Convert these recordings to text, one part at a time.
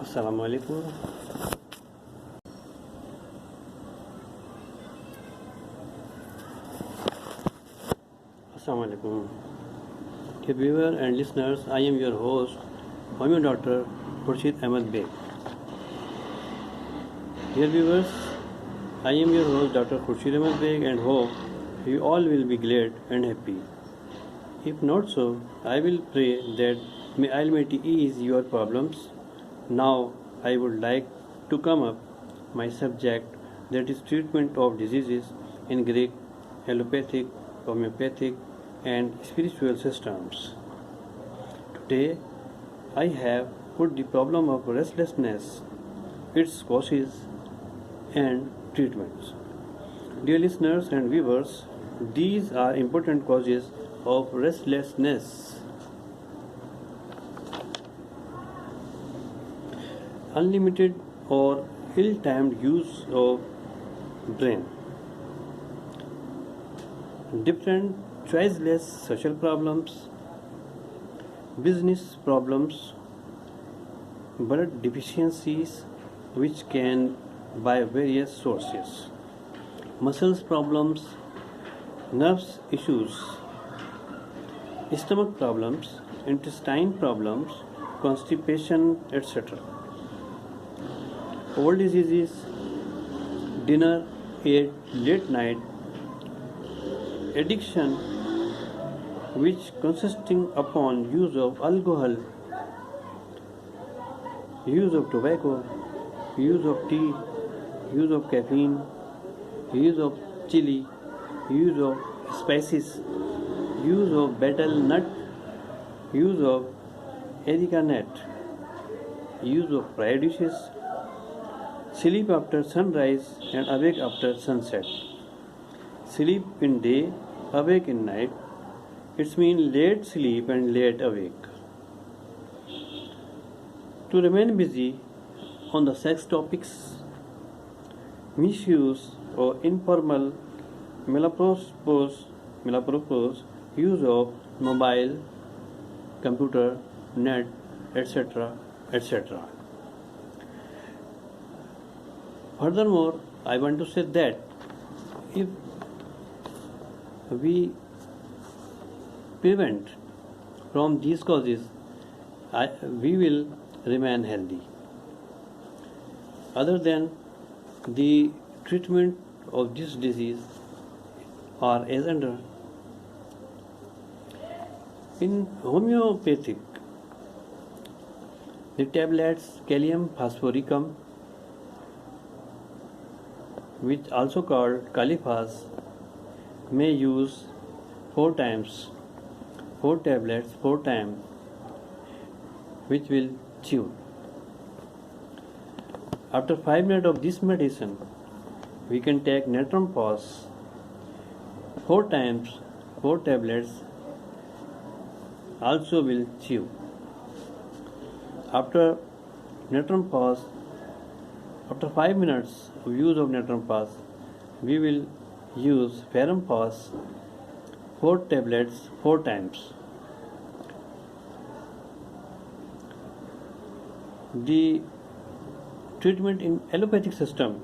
Assalamu alaikum. Assalamu alaikum. Dear viewer and listeners, I am your host, Homeo Doctor Khurshid Ahmed Beg. Dear viewers, I am your host, Dr. Khurshid Ahmed Beg, and hope you all will be glad and happy. If not so, I will pray that may Almighty ease your problems. Now, I would like to come up my subject, that is treatment of diseases in Greek, allopathic, homeopathic, and spiritual systems. Today, I have put the problem of restlessness, its causes, and treatments. Dear listeners and viewers, these are important causes of restlessness. Unlimited or ill-timed use of brain. Different choiceless social problems, business problems, blood deficiencies which can by various sources, muscles problems, nerves issues, stomach problems, intestine problems, constipation, etc. Old diseases, dinner at late night, addiction which consisting upon use of alcohol, use of tobacco, use of tea, use of caffeine, use of chili, use of spices, use of betel nut, use of areca nut, use of fried dishes, sleep after sunrise and awake after sunset. Sleep in day, awake in night. It means late sleep and late awake. To remain busy on the sex topics, misuse or informal malapropos use of mobile, computer, net, etc. etc. Furthermore, I want to say that if we prevent from these causes, we will remain healthy. Other than the treatment of this disease are as under. In homeopathic, the tablets Kalium phosphoricum, which also called Kaliphas, may use 4 times, 4 tablets 4 times, which will chew. After 5 minutes of this medicine, we can take natrum pause 4 times, 4 tablets, also will chew. After natrum pause, after 5 minutes of use of natrum pause, we will use ferrum pause 4 tablets 4 times. The treatment in allopathic system,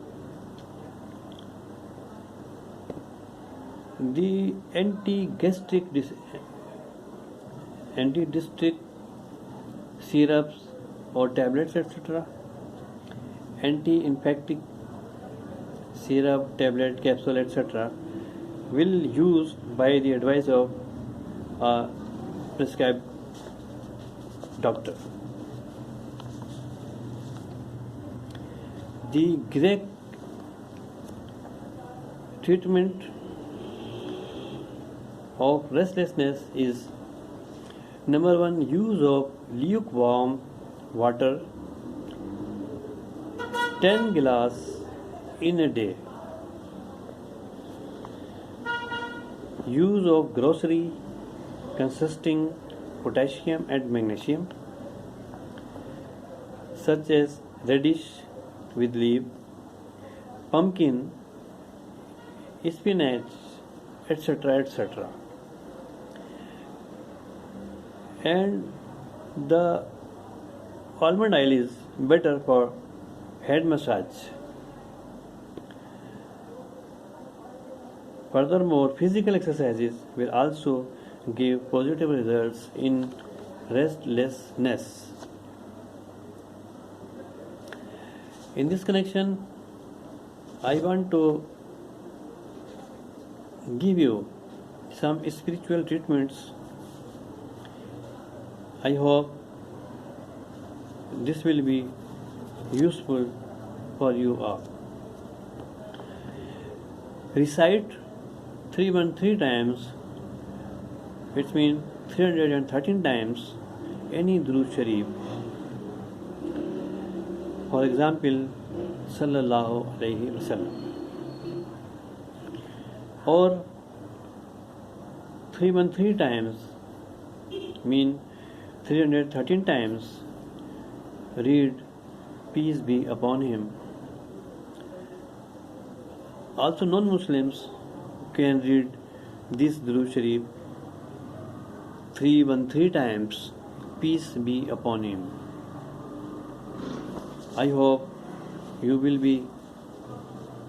the anti-gastric syrups or tablets, etc., anti-infective syrup, tablet, capsule, etc., will use by the advice of a prescribed doctor. The Greek treatment of restlessness is number 1, use of lukewarm water 10 glass in a day. Use of grocery consisting potassium and magnesium, such as radish with leaf, pumpkin, spinach, etc. etc. And the almond oil is better for head massage. Furthermore, physical exercises will also give positive results in restlessness. In this connection, I want to give you some spiritual treatments. I hope this will be useful for you all. Recite 313 times, it means 313 times any Durood Sharif. For example, Sallallahu Alaihi Wasallam. Or 313 times mean 313 times read peace be upon him. Also non-Muslims can read this Durood Sharif 313 times, peace be upon him. I hope you will be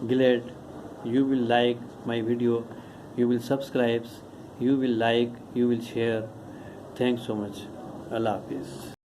glad, you will like my video, you will subscribe, you will like, you will share. Thanks so much. Allah Hafiz.